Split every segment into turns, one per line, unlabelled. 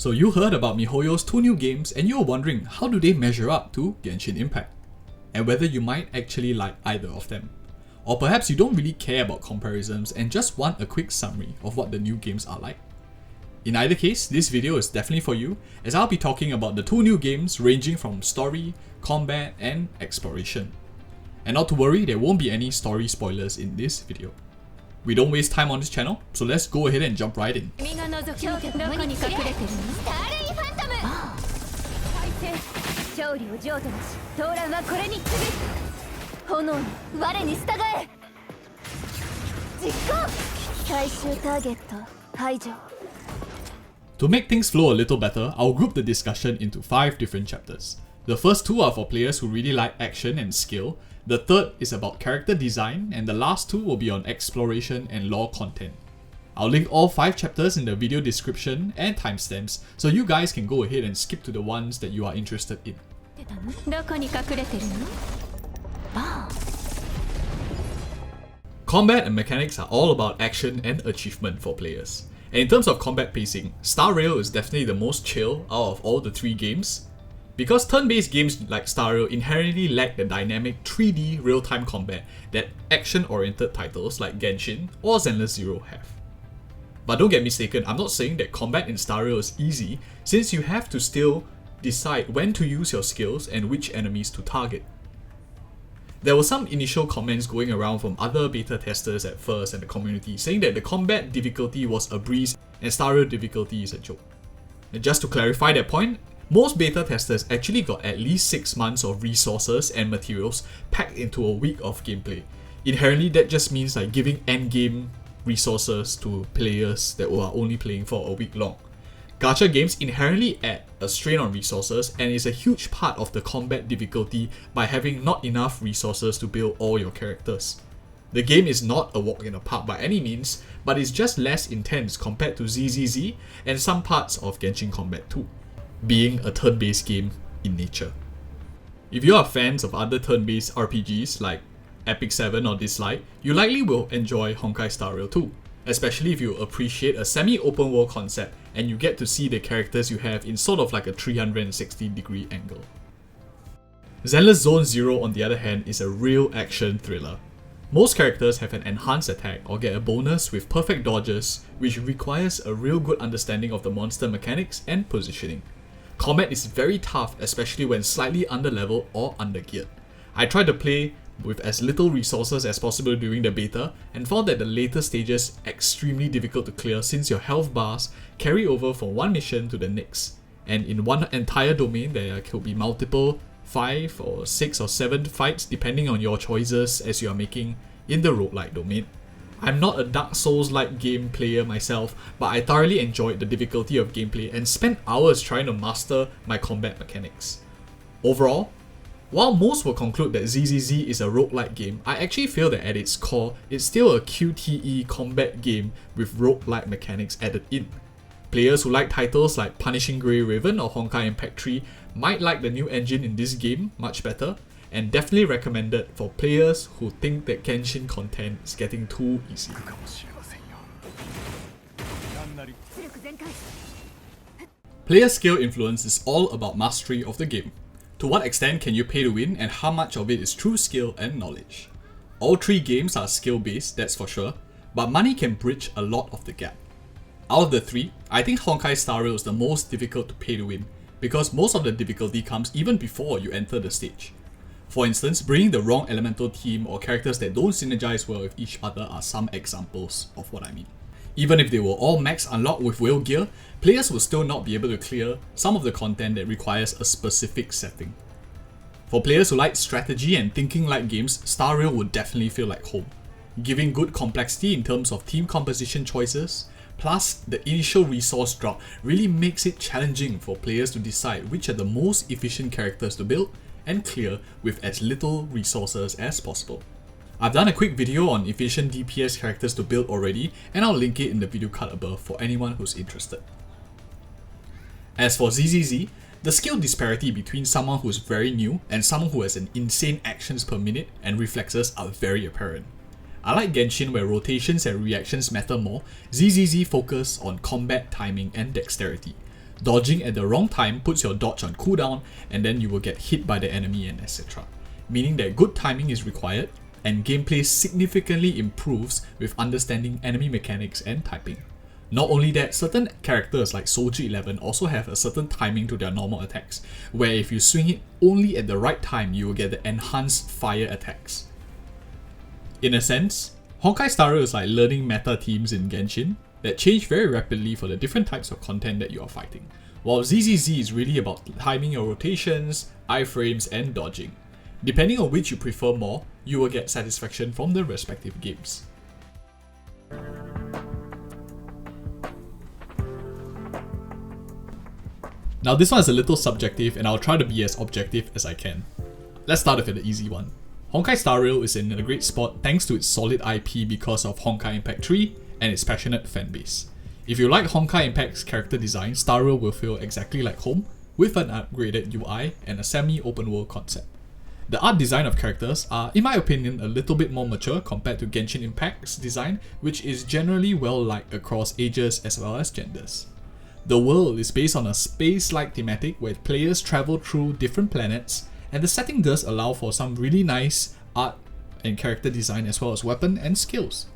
So you heard about MiHoYo's 2 new games and you're wondering how do they measure up to Genshin Impact, and whether you might actually like either of them. Or perhaps you don't really care about comparisons and just want a quick summary of what the new games are like. In either case, this video is definitely for you, as I'll be talking about the 2 new games ranging from story, combat, and exploration. And not to worry, there won't be any story spoilers in this video. We don't waste time on this channel, so let's go ahead and jump right in. To make things flow a little better, I'll group the discussion into 5 different chapters. The first 2 are for players who really like action and skill, the third is about character design, and the last 2 will be on exploration and lore content. I'll link all 5 chapters in the video description and timestamps, so you guys can go ahead and skip to the ones that you are interested in. Combat and mechanics are all about action and achievement for players. And in terms of combat pacing, Star Rail is definitely the most chill out of all the 3 games, because turn-based games like Star Rail inherently lack the dynamic 3D real-time combat that action-oriented titles like Genshin or Zenless Zero have. But don't get mistaken, I'm not saying that combat in Star Rail is easy, since you have to still decide when to use your skills and which enemies to target. There were some initial comments going around from other beta testers at first and the community saying that the combat difficulty was a breeze and Star Rail difficulty is a joke. And just to clarify that point, most beta testers actually got at least 6 months of resources and materials packed into a week of gameplay. Inherently, that just means like giving endgame resources to players that are only playing for a week long. Gacha games inherently add a strain on resources and is a huge part of the combat difficulty by having not enough resources to build all your characters. The game is not a walk in the park by any means, but it's just less intense compared to ZZZ and some parts of Genshin Combat 2, being a turn-based game in nature. If you are fans of other turn-based RPGs like Epic 7 or Dislike, you likely will enjoy Honkai Star Rail 2, especially if you appreciate a semi-open world concept and you get to see the characters you have in sort of like a 360-degree angle. Zenless Zone Zero, on the other hand, is a real action thriller. Most characters have an enhanced attack or get a bonus with perfect dodges, which requires a real good understanding of the monster mechanics and positioning. Combat is very tough, especially when slightly underleveled or undergeared. I tried to play with as little resources as possible during the beta and found that the later stages extremely difficult to clear since your health bars carry over from one mission to the next, and in one entire domain there could be multiple 5 or 6 or 7 fights depending on your choices as you are making in the roguelike domain. I'm not a Dark Souls-like game player myself, but I thoroughly enjoyed the difficulty of gameplay and spent hours trying to master my combat mechanics. Overall, while most will conclude that ZZZ is a roguelike game, I actually feel that at its core, it's still a QTE combat game with roguelike mechanics added in. Players who like titles like Punishing Grey Raven or Honkai Impact 3 might like the new engine in this game much better, and definitely recommended for players who think that Genshin content is getting too easy. Player skill influence is all about mastery of the game. To what extent can you pay to win and how much of it is true skill and knowledge? All 3 games are skill based, that's for sure, but money can bridge a lot of the gap. Out of the 3, I think Honkai Star Rail is the most difficult to pay to win, because most of the difficulty comes even before you enter the stage. For instance, bringing the wrong elemental team or characters that don't synergize well with each other are some examples of what I mean. Even if they were all max unlocked with whale gear, players will still not be able to clear some of the content that requires a specific setting. For players who like strategy and thinking like games, Star Rail would definitely feel like home, giving good complexity in terms of team composition choices, plus the initial resource drop really makes it challenging for players to decide which are the most efficient characters to build and clear with as little resources as possible. I've done a quick video on efficient DPS characters to build already, and I'll link it in the video card above for anyone who's interested. As for ZZZ, the skill disparity between someone who's very new and someone who has an insane actions per minute and reflexes are very apparent. Unlike Genshin where rotations and reactions matter more, ZZZ focus on combat timing and dexterity. Dodging at the wrong time puts your dodge on cooldown, and then you will get hit by the enemy and etc. Meaning that good timing is required, and gameplay significantly improves with understanding enemy mechanics and typing. Not only that, certain characters like Soldier 11 also have a certain timing to their normal attacks, where if you swing it only at the right time, you will get the enhanced fire attacks. In a sense, Honkai Star Rail is like learning meta teams in Genshin that change very rapidly for the different types of content that you are fighting, while ZZZ is really about timing your rotations, iframes, and dodging. Depending on which you prefer more, you will get satisfaction from the respective games. Now this one is a little subjective and I'll try to be as objective as I can. Let's start off with the easy one. Honkai Star Rail is in a great spot thanks to its solid IP because of Honkai Impact 3 and its passionate fanbase. If you like Honkai Impact's character design, Star Rail will feel exactly like home with an upgraded UI and a semi-open world concept. The art design of characters are, in my opinion, a little bit more mature compared to Genshin Impact's design, which is generally well liked across ages as well as genders. The world is based on a space-like thematic where players travel through different planets, and the setting does allow for some really nice art and character design as well as weapon and skills.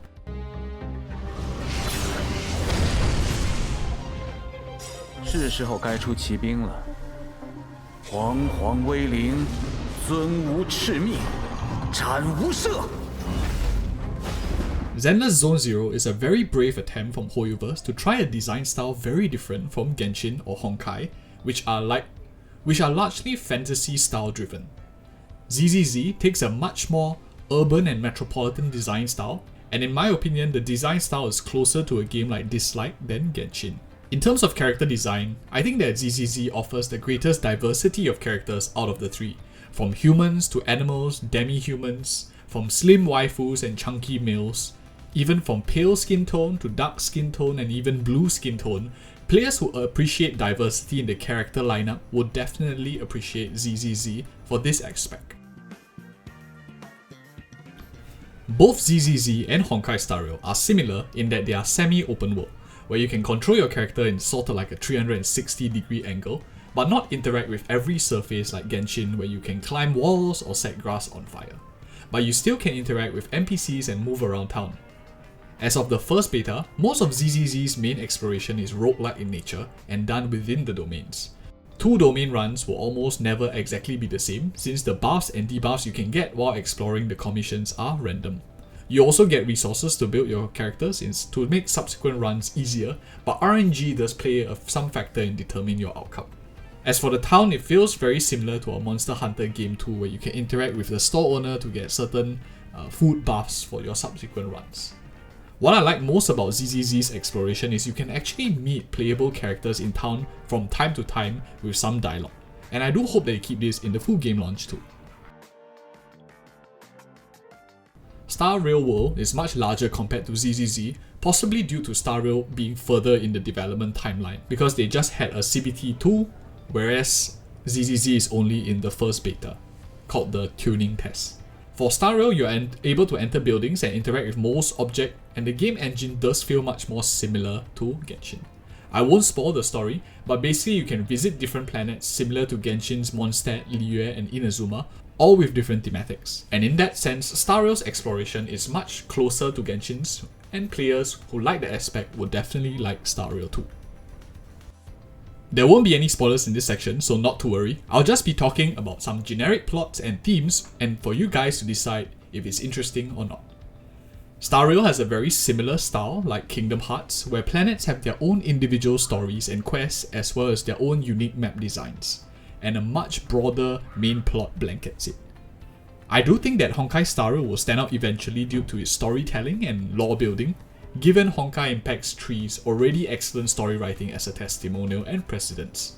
是时候该出奇兵了。煌煌威灵，尊无赤命，斩无赦。
Zenless Zone Zero is a very brave attempt from Hoyoverse to try a design style very different from Genshin or Honkai, which are largely fantasy style driven. ZZZ takes a much more urban and metropolitan design style, and in my opinion, the design style is closer to a game like Dislike than Genshin. In terms of character design, I think that ZZZ offers the greatest diversity of characters out of the three, from humans to animals, demi-humans, from slim waifus and chunky males, even from pale skin tone to dark skin tone and even blue skin tone. Players who appreciate diversity in the character lineup would definitely appreciate ZZZ for this aspect. Both ZZZ and Honkai Star Rail are similar in that they are semi-open world, where you can control your character in sort of like a 360-degree angle, but not interact with every surface like Genshin where you can climb walls or set grass on fire. But you still can interact with NPCs and move around town. As of the first beta, most of ZZZ's main exploration is roguelike in nature and done within the domains. 2 domain runs will almost never exactly be the same, since the buffs and debuffs you can get while exploring the commissions are random. You also get resources to build your characters to make subsequent runs easier, but RNG does play some factor in determining your outcome. As for the town, it feels very similar to a Monster Hunter game too, where you can interact with the store owner to get certain food buffs for your subsequent runs. What I like most about ZZZ's exploration is you can actually meet playable characters in town from time to time with some dialogue, and I do hope they keep this in the full game launch too. Star Rail World is much larger compared to ZZZ, possibly due to Star Rail being further in the development timeline, because they just had a CBT2, whereas ZZZ is only in the first beta, called the tuning test. For Star Rail, you are able to enter buildings and interact with most objects, and the game engine does feel much more similar to Genshin. I won't spoil the story, but basically you can visit different planets similar to Genshin's Mondstadt, Liyue, and Inazuma, all with different thematics. And in that sense, Star Rail's exploration is much closer to Genshin's, and players who like the aspect will definitely like Star Rail too. There won't be any spoilers in this section, so not to worry. I'll just be talking about some generic plots and themes, and for you guys to decide if it's interesting or not. Star Rail has a very similar style like Kingdom Hearts, where planets have their own individual stories and quests as well as their own unique map designs, and a much broader main plot blankets it. I do think that Honkai Star Rail will stand out eventually due to its storytelling and lore building, given Honkai Impact 3's already excellent story writing as a testimonial and precedence.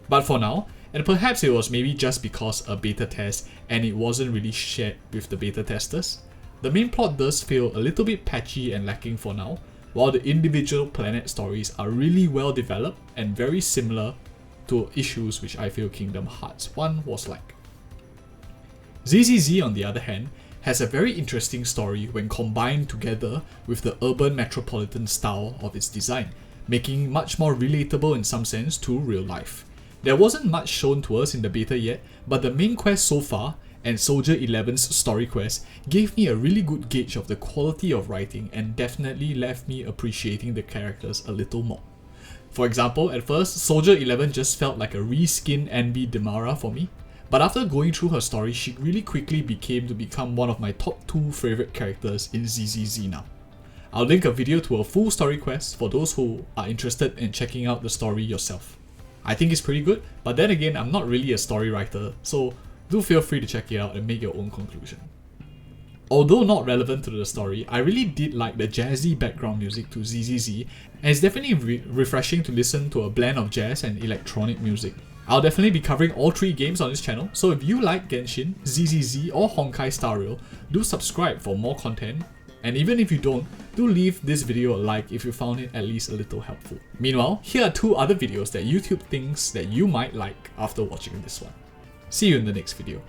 But for now, and perhaps it was maybe just because a beta test and it wasn't really shared with the beta testers, the main plot does feel a little bit patchy and lacking for now, while the individual planet stories are really well developed and very similar to issues which I feel Kingdom Hearts 1 was like. ZZZ on the other hand has a very interesting story when combined together with the urban metropolitan style of its design, making much more relatable in some sense to real life. There wasn't much shown to us in the beta yet, but the main quest so far, and Soldier 11's story quest, gave me a really good gauge of the quality of writing and definitely left me appreciating the characters a little more. For example, at first, Soldier 11 just felt like a reskinned Envy Demara for me, but after going through her story, she really quickly become one of my top 2 favourite characters in ZZZ now. I'll link a video to a full story quest for those who are interested in checking out the story yourself. I think it's pretty good, but then again, I'm not really a story writer, so do feel free to check it out and make your own conclusion. Although not relevant to the story, I really did like the jazzy background music to ZZZ, and it's definitely refreshing to listen to a blend of jazz and electronic music. I'll definitely be covering all 3 games on this channel, so if you like Genshin, ZZZ or Honkai Star Rail, do subscribe for more content, and even if you don't, do leave this video a like if you found it at least a little helpful. Meanwhile, here are 2 other videos that YouTube thinks that you might like after watching this one. See you in the next video.